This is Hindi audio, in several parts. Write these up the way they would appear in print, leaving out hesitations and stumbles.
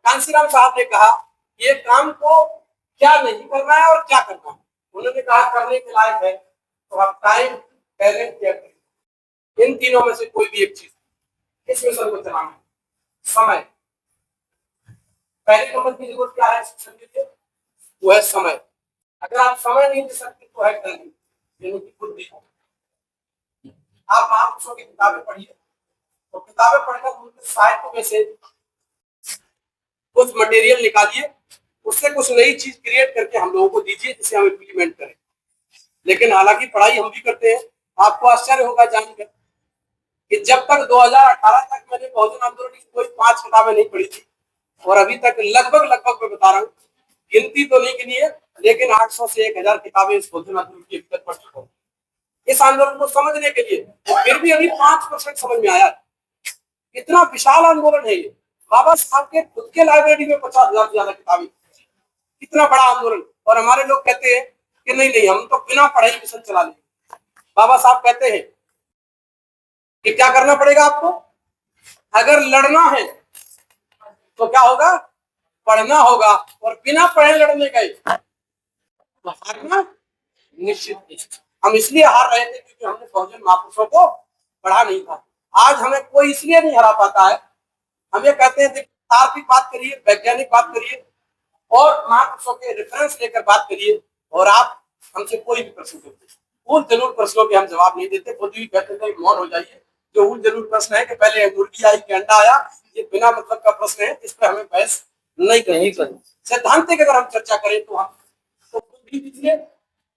कांसीराम साहब ने कहा ये काम को क्या नहीं करना है और क्या करना है। उन्होंने कहा करने के लायक है तो आप टाइम, टैलेंट या इन तीनों में से कोई भी एक चीज इस मिशन को चलाना है। समय, पहले नंबर की जरूरत क्या है इस मिशन के लिए? वो है समय। अगर आप समय नहीं दे सकते तो है टैलेंट, यानी कि बुद्धि। आप महापुरुषों की किताबें पढ़िए तो किताबें पढ़कर उनके साहित्य में से कुछ मटेरियल निकालिए, उससे कुछ नई चीज क्रिएट करके हम लोगों को दीजिए जिसे हम इम्प्लीमेंट करें। लेकिन हालांकि पढ़ाई हम भी करते हैं। आपको आश्चर्य होगा जानकर कि जब तक 2018 तक मैंने बहुजन आंदोलन की कोई 5 किताबें नहीं पढ़ी थी और अभी तक लगभग मैं बता रहा हूँ, गिनती तो नहीं गिनी है लेकिन 800 से 1000 किताबें इस बहुजन आंदोलन की अभी तक पढ़ चुका हूँ इस आंदोलन को समझने के लिए। फिर भी अभी 5% समझ में आया। इतना विशाल आंदोलन है ये। बाबा साहब के खुद के लाइब्रेरी में 50,000 से ज्यादा किताबें, कितना बड़ा आंदोलन। और हमारे लोग कहते हैं कि नहीं हम तो बिना पढ़ाई मिशन चला लेंगे। बाबा साहब कहते हैं कि क्या करना पड़ेगा आपको? अगर लड़ना है तो क्या होगा? पढ़ना होगा, और बिना पढ़े लड़ने गए तो हारना निश्चित। हम इसलिए हार रहे थे क्योंकि हमने बहुजन महापुरुषों को पढ़ा नहीं था। आज हमें कोई इसलिए नहीं हरा पाता है। हम ये कहते हैं तार्किक बात करिए, वैज्ञानिक बात करिए और महापुरुषों के रेफरेंस लेकर बात करिए, और आप हमसे कोई भी प्रश्न पूछिए। उन जरूर प्रश्नों के हम जवाब नहीं देते। खुद भी कहते थे मौन हो जाइए। जो उन जरूर प्रश्न है कि पहले मुर्गी आई कि अंडा आया, ये बिना मतलब का प्रश्न है, इस पर हमें बहस नहीं करनी। सैद्धांतिक अगर हम चर्चा करें तो हम तो बुद्धि दीजिए।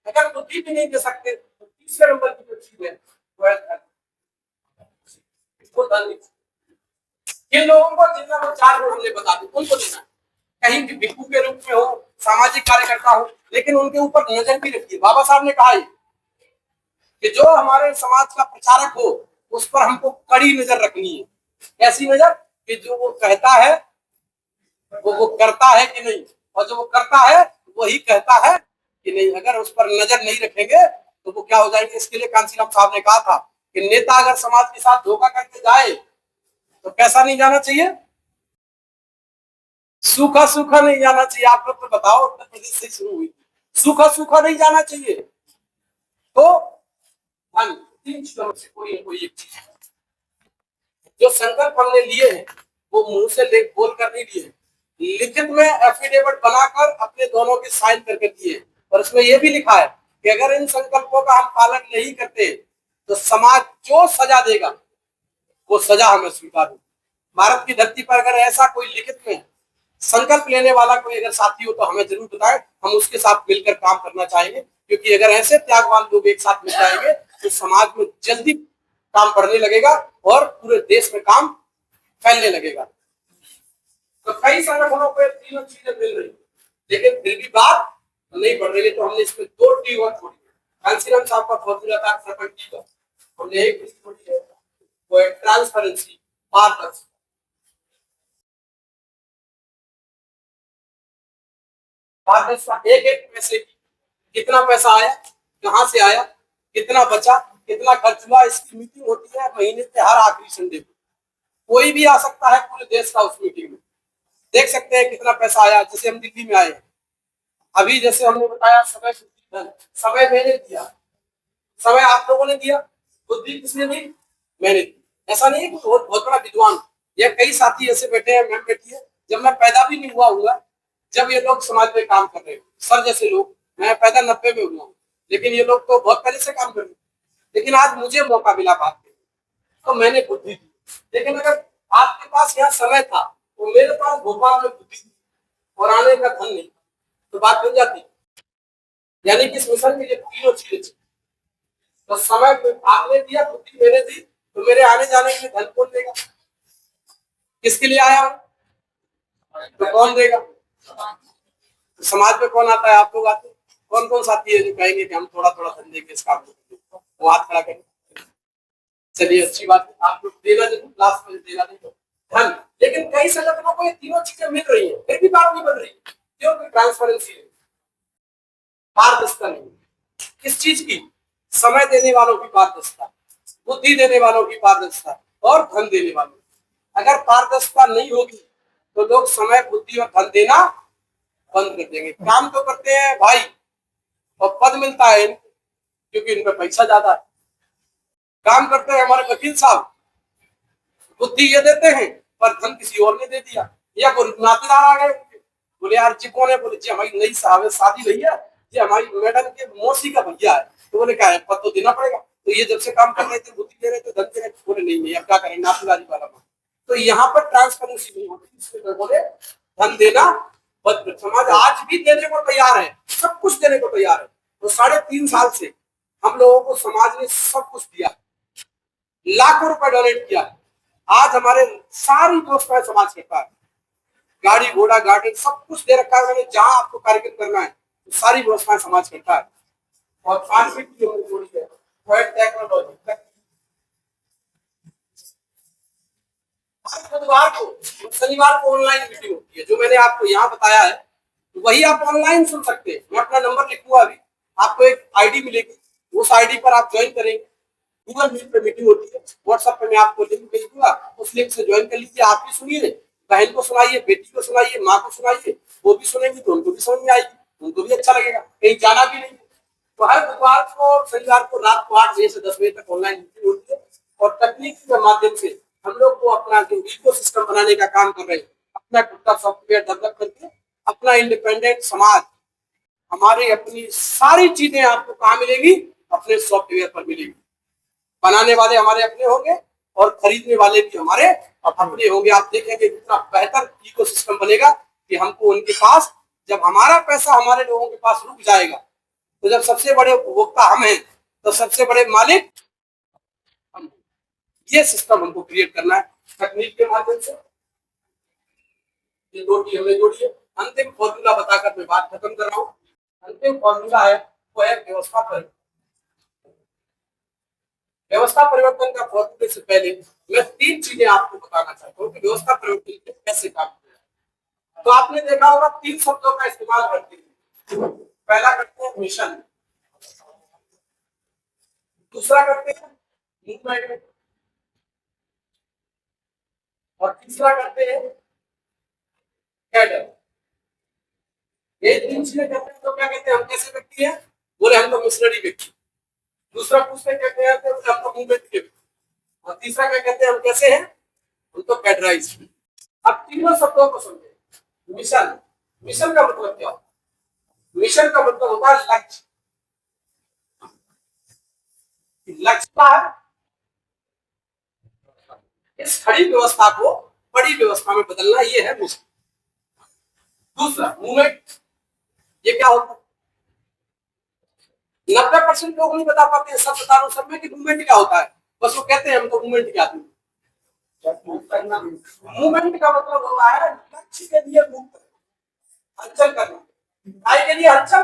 अगर बुद्धि भी नहीं दे सकते तो तीसरे नंबर की जो चीज है वो है धन। जिन लोगों को जितना वो 4 गुण हमने बता दी उनको देना है। कहीं भी भिक्षु के रूप में हो, सामाजिक कार्यकर्ता हो, लेकिन उनके ऊपर नजर भी रखिए। बाबा साहब ने कहा कि जो हमारे समाज का प्रचारक हो उस पर हमको कड़ी नजर रखनी है। ऐसी नजर कि जो वो कहता है वो करता है कि नहीं, और जो वो करता है वही कहता है कि नहीं। अगर उस पर नजर नहीं रखेंगे तो वो क्या हो जाएंगे। इसके लिए कांसीराम साहब ने कहा था कि नेता अगर समाज के साथ धोखा करके जाए तो कैसा नहीं जाना चाहिए? सूखा सूखा नहीं जाना चाहिए। आप लोग तो बताओ, उत्तर प्रदेश से शुरू हुई, सूखा सूखा नहीं जाना चाहिए। तो हम 3 चीजों में से कोई एक चीज है। जो संकल्प हमने लिए हैं वो मुंह से बोल कर नहीं लिए, लिखित में एफिडेविट बनाकर अपने दोनों के साइन करके दिए। और इसमें यह भी लिखा है कि अगर इन संकल्पों का हम पालन नहीं करते तो समाज जो सजा देगा वो सजा हमें स्वीकार होगी। भारत की धरती पर अगर ऐसा कोई लिखित में संकल्प लेने वाला कोई अगर साथी हो तो हमें जरूर बताएं। हम उसके साथ मिलकर काम करना चाहेंगे, क्योंकि अगर ऐसे त्यागवान लोग एक साथ मिल जाएंगे तो समाज में जल्दी काम बढ़ने लगेगा और पूरे देश में काम फैलने लगेगा। तो कई संगठनों पे तीनों चीजें मिल रही, लेकिन फिर भी बात नहीं बढ़ रही है। तो हमने इसमें 2 टी और छोड़ी। कांसीराम साहब का फॉर्मूला था सरपंच का, हमने एक छोड़ी है, वो है ट्रांसपेरेंसी, पारदर्शिता। एक पैसे की कितना पैसा आया, कहां से आया, कितना बचा, कितना खर्च हुआ, इसकी मीटिंग होती है महीने के हर आखिरी संडे को। कोई भी आ सकता है पूरे देश का उस मीटिंग में, देख सकते हैं कितना पैसा आया। जैसे हम दिल्ली में आए अभी, जैसे हमने बताया समय समय मैंने दिया, समय आप लोगों ने दिया, बुद्धि किसने दी? मैंने दी। ऐसा नहीं है कि बहुत बड़ा विद्वान या कई साथी ऐसे बैठे हैं, मैम बैठी है, जब मैं पैदा भी नहीं हुआ होगा जब ये लोग समाज में काम कर रहे हैं। सर जैसे लोग, मैं पैदा 90 में हुआ हूँ, लेकिन ये लोग तो बहुत पहले से काम कर रहे हैं। लेकिन आज मुझे मौका मिला बात करने, तो मैंने बुद्धि दी। लेकिन अगर आपके पास यहाँ समय था तो मेरे पास भोपाल में बुद्धि थी और आने का धन नहीं, तो बात बन जाती। यानी कि इस मिशन के लिए तीनों चीजें, तो समय आपने दिया, बुद्धि मैंने दी, तो मेरे आने जाने के लिए धन कौन देगा? किसके लिए आया तो कौन देगा? समाज में कौन आता है? आप लोग आते हैं। कौन कौन साथी है जो कहेंगे कि हम थोड़ा थोड़ा धन देंगे इस काम को? वो हाथ खड़ा करें। चलिए अच्छी बात है, आप लोग देना जरूर, क्लास में देना नहीं धन। लेकिन कई संगठनों को ये तीनों चीजें मिल रही है, फिर भी बात नहीं बन रही। क्योंकि ट्रांसपेरेंसी है, पारदर्शिता नहीं। किस चीज की? समय देने वालों की पारदर्शिता, बुद्धि देने वालों की पारदर्शिता और धन देने वालों। अगर पारदर्शिता नहीं होगी तो लोग समय, बुद्धि और धन देना बंद कर देंगे। काम तो करते हैं भाई और पद मिलता है इनको, क्योंकि इनमें पैसा ज्यादा है। काम करते हैं हमारे वकील साहब, बुद्धि ये देते हैं पर धन किसी और ने दे दिया। या कोई नातेदार आ गए, बोले यार जी कौन है, बोले जी हमारी नई साहब शादी हुई है जी, हमारी मैडम के मौसी का भैया है। तो बोले क्या है, पद तो देना पड़ेगा। तो ये जब से काम कर रहे थे, बुद्धि दे रहे थे, धन दे रहे थे, बोले नहीं नहीं अब क्या करें, नातेदारी वाला। तो यहाँ पर ट्रांसपेरेंसी नहीं होती, इसलिए बोले धन देना बंद। समाज आज भी देने को तैयार है, सब कुछ देने को तैयार है। तो 3.5 साल से हम लोगों को समाज ने सब कुछ दिया, लाखों रुपए डोनेट किया। आज हमारे सारी व्यवस्थाएं समाज करता है, गाड़ी घोड़ा गार्डन सब कुछ दे रखा है उन्होंने। जहां आपको कार्यक्रम करना है तो सारी व्यवस्थाएं समाज करता है। और 5 फीट की जोड़ी है टेक्नोलॉजी। बुधवार को, शनिवार को ऑनलाइन मीटिंग होती है, जो मैंने आपको यहाँ बताया है वही आप ऑनलाइन सुन सकते हैं। मैं अपना नंबर लिखूंगा अभी, आपको एक आईडी मिलेगी, उस आईडी पर आप ज्वाइन करेंगे। गूगल मीट पे मीटिंग होती है, व्हाट्सएप पे मैं आपको लिंक भेज दूंगा, उस लिंक से ज्वाइन कर लीजिए। आप भी सुनिए, बहन को सुनाइए, बेटी को सुनाइए, माँ को सुनाइए, वो भी सुनेंगी तो उनको भी समझ में आएगी, उनको भी अच्छा लगेगा, कहीं जाना भी नहीं। तो हर बुधवार को शनिवार को रात को 8 बजे से 10 बजे तक ऑनलाइन मीटिंग होती है। और तकनीकी के माध्यम से हम लोग को अपना जो इको सिस्टम बनाने का काम कर रहे हैं, अपना खुद का सॉफ्टवेयर डेवलप करके अपना इंडिपेंडेंट समाज, हमारी अपनी सारी चीजें आपको कहाँ मिलेगी, अपने सॉफ्टवेयर पर मिलेगी। बनाने वाले हमारे अपने होंगे और खरीदने वाले भी हमारे अपने होंगे। आप देखेंगे कितना बेहतर इकोसिस्टम बनेगा कि हमको उनके पास, जब हमारा पैसा हमारे लोगों के पास रुक जाएगा, तो जब सबसे बड़े उपभोक्ता हम हैं तो सबसे बड़े मालिक हम। ये सिस्टम हमको क्रिएट करना है तकनीक के माध्यम से। ये 2 टी हमने जोड़ी है। अंतिम फॉर्मूला बताकर मैं बात खत्म कर रहा हूँ। अंतिम फॉर्मूला है वो है व्यवस्था परिवर्तन। व्यवस्था परिवर्तन का फॉर्मूले से पहले मैं 3 चीजें आपको बताना चाहता हूँ कि व्यवस्था परिवर्तन कैसे काम करेगा। तो आपने देखा होगा 3 शब्दों का इस्तेमाल करते हैं। पहला करते हैं मिशन, दूसरा करते हैं मूवमेंट, और तीसरा करते हैं कैडर। ये 3 चीजें करते हैं तो क्या कहते हैं, हम कैसे व्यक्ति हैं, बोले हम तो मिशनरी व्यक्ति। दूसरा पूछते कहते हैं तो हम तो मूवमेंट के, और तीसरा क्या कहते हैं, हम कैसे हैं, हम तो कैडराइज। अब तीनों शब्दों को समझे। मिशन, मिशन का मतलब क्या होता है, मिशन का मतलब होता है लक्ष्य। लक्ष्य क्या है, इस खड़ी व्यवस्था को बड़ी व्यवस्था में बदलना, ये है मिशन। दूसरा मूवमेंट, ये क्या होता है, 90% लोग नहीं बता पाते हैं, सब बता रहा हूं सब में कि मूवमेंट क्या होता है। बस वो कहते हैं हमको मूवमेंट क्या आती है। मूवमेंट का मतलब होता है लक्ष्य के लिए मूव करना, हलचल करना। आय के लिए हलचल,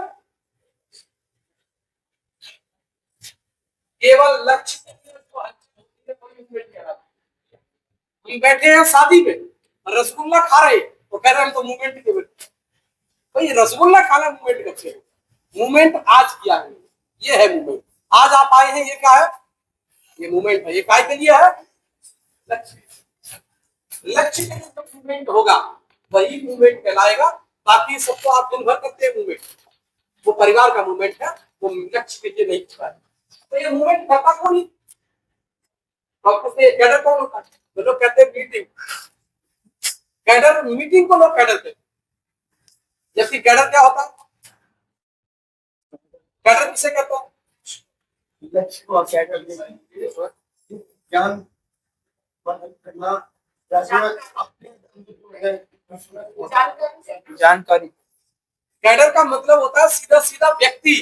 केवल लक्ष्य के लिए तो हलचल होती है, कोई मूवमेंट कहलाता है। हम बैठे हैं शादी में और रसगुल्ला खा रहे हैं तो कह रहे हैं हम तो मूवमेंट के बैठे। भाई रसगुल्ला खाना मूवमेंट कब से, मूवमेंट आज किया है, ये है मूवमेंट। आज आप आए हैं, ये क्या है, ये मूवमेंट है। ये काय के लिए है, लक्ष्य। लक्ष्य के लिए मूवमेंट होगा वही मूवमेंट कहलाएगा। बाकी सबको आप दिन भर करते हैं मूवमेंट, वो परिवार का मूवमेंट है, वो लक्ष्य के लिए नहीं होता है। तो ये मूवमेंट करता कौन है, कैडर कौन होता है, तो लोग कहते हैं मीटिंग। कैडर, मीटिंग को लोग कैडर कहते हैं। जबकि कैडर क्या होता है, कैडर किसे कहते हैं, लक्ष्य को ज्ञान करना, जानकारी। कैडर का मतलब होता है सीधा सीधा व्यक्ति,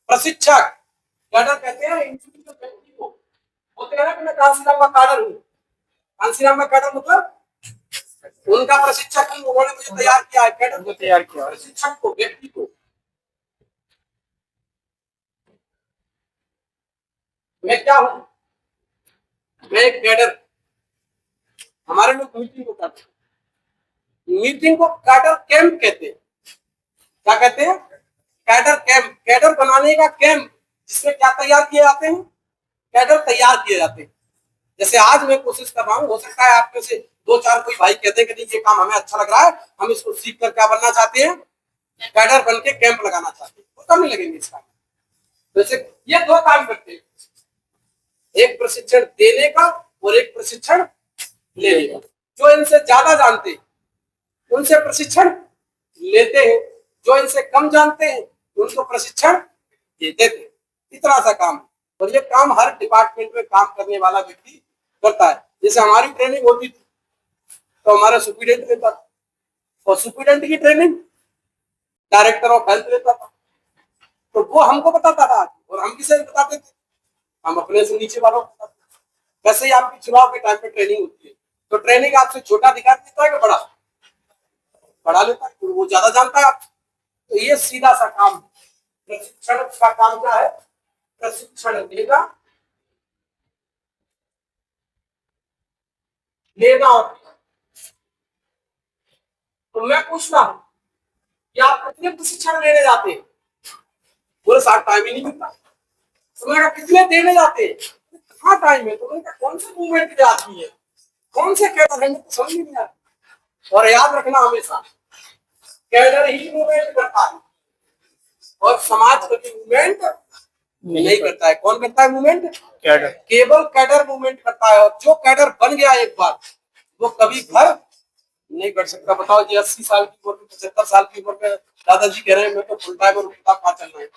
प्रशिक्षक। कैडर कहते हैं व्यक्ति को, बोलते हैं ना कि मैं कांसीराम का कैडर हूँ। कांसीराम का कैडर मतलब उनका प्रशिक्षक, उन्होंने मुझे तैयार किया है, कैडर को तैयार किया, प्रशिक्षक को, व्यक्ति को। मैं क्या हूं, मैं एक कैडर। हमारे लोग मीटिंग को करते हैं, मीटिंग को कैडर कैंप कहते हैं। क्या कहते हैं, कैडर कैंप। कैडर बनाने का कैंप, जिसमें क्या तैयार किए जाते हैं, कैडर तैयार किए जाते हैं। जैसे आज मैं कोशिश कर रहा हूँ, हो सकता है आप में से दो चार कोई भाई कहते हैं कि नहीं ये काम हमें अच्छा लग रहा है, हम इसको सीख कर क्या बनना चाहते हैं, कैडर बन के कैंप लगाना चाहते हैं, वो कम नहीं लगेंगे इस काम में। वैसे ये दो काम करते हैं, एक प्रशिक्षण देने का और एक प्रशिक्षण लेने का। जो इनसे ज्यादा जानते हैं उनसे प्रशिक्षण लेते हैं, जो इनसे कम जानते हैं उनको प्रशिक्षण देते हैं। इतना सा काम, और ये काम हर डिपार्टमेंट में काम करने वाला व्यक्ति करता है। जैसे हमारी ट्रेनिंग होती थी तो हमारा सुपरिटेंडेंट लेता था, और सुपरिटेंडेंट की ट्रेनिंग डायरेक्टर ऑफ हेल्थ लेता था, तो वो हमको बताता था और हम किसे बताते थे, हम अपने से नीचे वालों को बताते थे। वैसे ही आपकी चुनाव के टाइम पे ट्रेनिंग होती है, तो ट्रेनिंग आपसे छोटा अधिकार देता है कि बड़ा बढ़ा लेता है, तो वो ज्यादा जानता है आप। तो ये सीधा सा काम, प्रशिक्षण का काम क्या है, प्रशिक्षण देगा, लेना। और तो मैं पूछता हूं कि आप कितने प्रशिक्षण लेने जाते हैं, पूरे साथ टाइम ही नहीं मिलता। तो मैंने कहा कितने देने जाते हैं, कहाँ टाइम है, तो मैंने कहा कौन से मूवमेंट के आदमी है, कौन से कैडर है, तो समझ नहीं आता। और याद रखना हमेशा, कैडर ही मूवमेंट करता है और समाज कभी मूवमेंट नहीं करता है। कौन करता है मूवमेंट, कैडर, केवल कैडर मूवमेंट करता है। और जो कैडर बन गया एक बार, वो कभी घर नहीं कर सकता। बताओ जी 80 साल की उम्र में, 75 साल की उम्र में दादाजी कह रहे हैं मैं तो फुल टाइम और उल्टा कहाँ चल रहा है,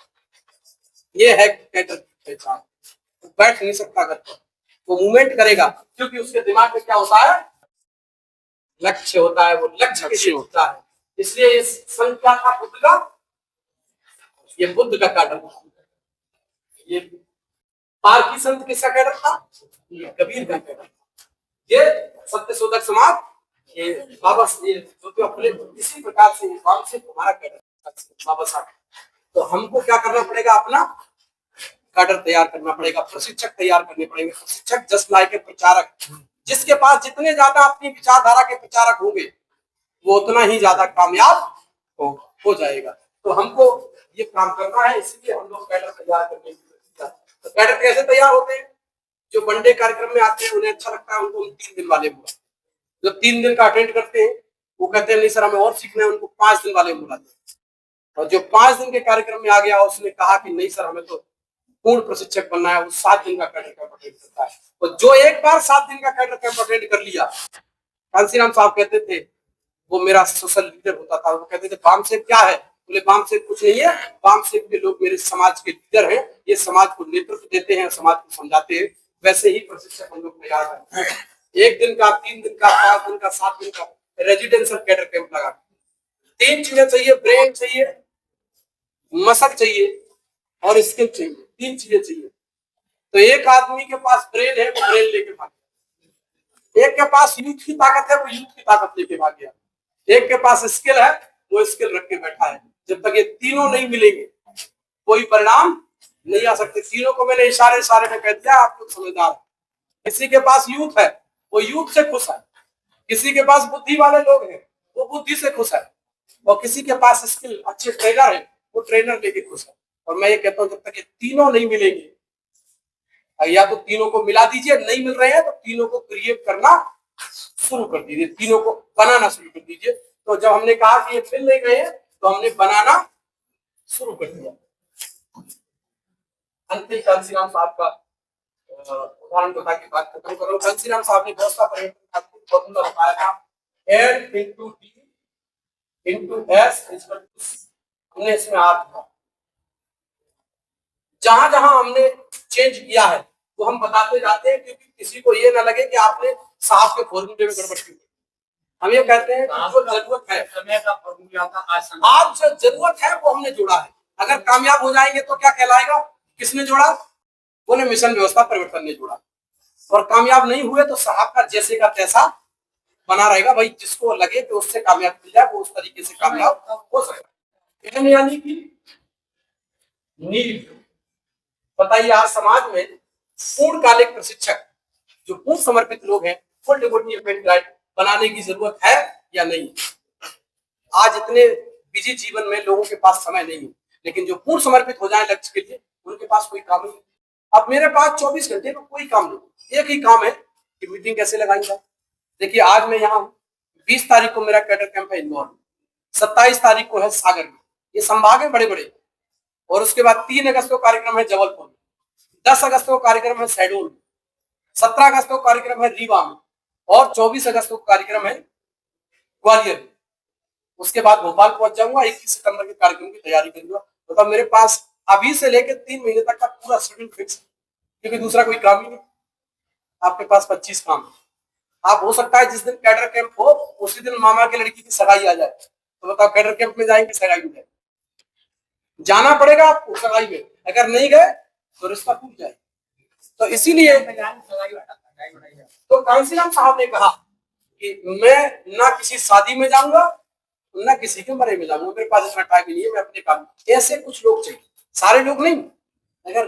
ये है कैडर की पहचान। तो बैठ नहीं सकता घर पर, वो मूवमेंट करेगा, क्योंकि उसके दिमाग में क्या होता है, लक्ष्य होता है, वो लक्ष्य के लिए होता है। इसलिए इस संख्या का बुद्ध का, ये बुद्ध का कैडर था। ये पारकी संत किसका कैडर था, ये कबीर का कैडर था। ये सत्य शोधक समाज, ये बाबा जो अपने इसी प्रकार से काम से हमारा कैडर बाबा साहब। तो हमको क्या करना पड़ेगा, अपना कैडर तैयार करना पड़ेगा, प्रशिक्षक तैयार करने पड़ेंगे। प्रशिक्षक जस्ट लाइक के प्रचारक, जिसके पास जितने ज्यादा अपनी विचारधारा के प्रचारक होंगे वो उतना ही ज्यादा कामयाब हो जाएगा। तो हमको ये काम करना है, इसलिए हम लोग कैडर तैयार करने की। तो कैडर कैसे तैयार होते हैं, जो वनडे कार्यक्रम में आते हैं उन्हें अच्छा लगता है, उनको 3 दिन वाले बुलाते हैं। जब 3 दिन का अटेंड करते हैं वो कहते हैं नहीं सर हमें और सीखना है, उनको 5 दिन वाले बुलाते हैं। और जो 5 दिन के कार्यक्रम में आ गया उसने कहा कि नहीं सर हमें तो पूर्ण प्रशिक्षक बनना है, वो 7 दिन का कैडर कैंप अटेंड करता है। और जो एक बार 7 दिन का कैडर कैंप अटेंड कर लिया, कांसीराम साहब कहते थे, वो मेरा सोशल लीडर होता था, वो कहते थे बामसेव क्या है, बोले बामसेव कुछ नहीं है, बामसेव के लोग मेरे समाज के लीडर हैं, ये समाज को नेतृत्व देते हैं, समाज को समझाते हैं। वैसे ही प्रशिक्षक हम लोग तैयार करते हैं। 1 दिन का, 3 दिन का, 5 दिन का, 7 दिन का रेजिडेंशियल कैडर कैंप लगा। 3 चीजें चाहिए, ब्रेन चाहिए, मसल चाहिए और स्किल चाहिए, 3 चीजें चाहिए। तो एक आदमी के पास ब्रेन है, वो ब्रेन लेके भाग गया। एक के पास यूथ की ताकत है, वो यूथ की ताकत लेके भाग गया। एक के पास स्किल है, वो स्किल रख के बैठा है। जब तक ये तीनों नहीं मिलेंगे कोई परिणाम नहीं आ सकते। तीनों को मैंने इशारे में कह दिया, आप लोग समझदार। किसी के पास यूथ है, वो यूथ से खुश है। किसी के पास बुद्धि वाले लोग हैं, वो बुद्धि से खुश है। और किसी के पास स्किल, अच्छे ट्रेनर है, वो ट्रेनर लेके खुश है। और मैं ये कहता हूँ जब तक ये तीनों नहीं मिलेंगे, या तो तीनों को मिला दीजिए, नहीं मिल रहे हैं तो तीनों को क्रिएट करना शुरू कर दीजिए, तीनों को बनाना शुरू कर दीजिए। तो जब हमने कहा कि ये मिल नहीं गए हैं तो हमने बनाना शुरू कर दिया। अंतिम कांसीराम साहब का उदाहरण बता के बात खत्म करो। कांसीराम साहब ने व्यवस्था परिवर्तन का फॉर्मूला बताया था, N into D into S equal to C। हमने इसमें R था। जहां जहां हमने चेंज किया है वो हम बताते जाते हैं, क्योंकि किसी को ये ना लगे कि आपने साहब के फॉर्मूले में गड़बड़ की। हम ये कहते हैं जो जरूरत है, समय का फॉर्मूला था, आज जो जरूरत है वो हमने जोड़ा है। अगर कामयाब हो जाएंगे तो क्या कहलाएगा, किसने जोड़ा, वो ने मिशन व्यवस्था परिवर्तन ने जोड़ा। और कामयाब नहीं हुए तो साहब का जैसे का तैसा बना रहेगा। भाई जिसको लगे कि उससे कामयाब मिल जाए वो उस तरीके से कामयाब हो सकता है। यानी कि नीड, बताइए आज समाज में पूर्णकालिक प्रशिक्षक जो पूर्ण समर्पित लोग हैं, फुल डिवोटी गाइड बनाने की जरूरत है या नहीं। आज इतने बिजी जीवन में लोगों के पास समय नहीं है, लेकिन जो पूर्ण समर्पित हो जाए लक्ष्य के लिए, उनके पास कोई काम नहीं। अब मेरे पास 24 घंटे में कोई काम नहीं, एक ही काम है कि मीटिंग कैसे लगाई जाए, देखिए आज मैं यहाँ 20 तारीख को मेरा कैडर कैंप है इंदौर में, 27 तारीख को है सागर में, ये संभाग है बड़े बड़े। और उसके बाद 3 अगस्त को कार्यक्रम है जबलपुर में, 10 अगस्त को कार्यक्रम है शहडोल में, 17 अगस्त को कार्यक्रम है रीवा में, और 24 अगस्त को कार्यक्रम है ग्वालियर में। उसके बाद भोपाल पहुंच जाऊंगा, 21 सितंबर के कार्यक्रम की तैयारी करूंगा। तो मेरे पास अभी से लेकर 3 महीने तक का पूरा शेड्यूल फिक्स है, क्योंकि दूसरा कोई काम ही नहीं। आपके पास 25 काम है। आप हो सकता है जिस दिन कैडर कैंप हो उसी दिन मामा की लड़की की सगाई आ जाए, तो बताओ कैडर कैंप में जाएंगे सगाई में जाना पड़ेगा आपको सगाई में, अगर नहीं गए तो रिश्ता टूट जाए। तो इसीलिए तो कांसीराम साहब ने कहा कि मैं ना किसी शादी में जाऊंगा ना किसी के मरे में जाऊंगा, मेरे पास इतना टाइम नहीं है, मैं अपने काम। ऐसे कुछ लोग चाहिए, सारे लोग नहीं। अगर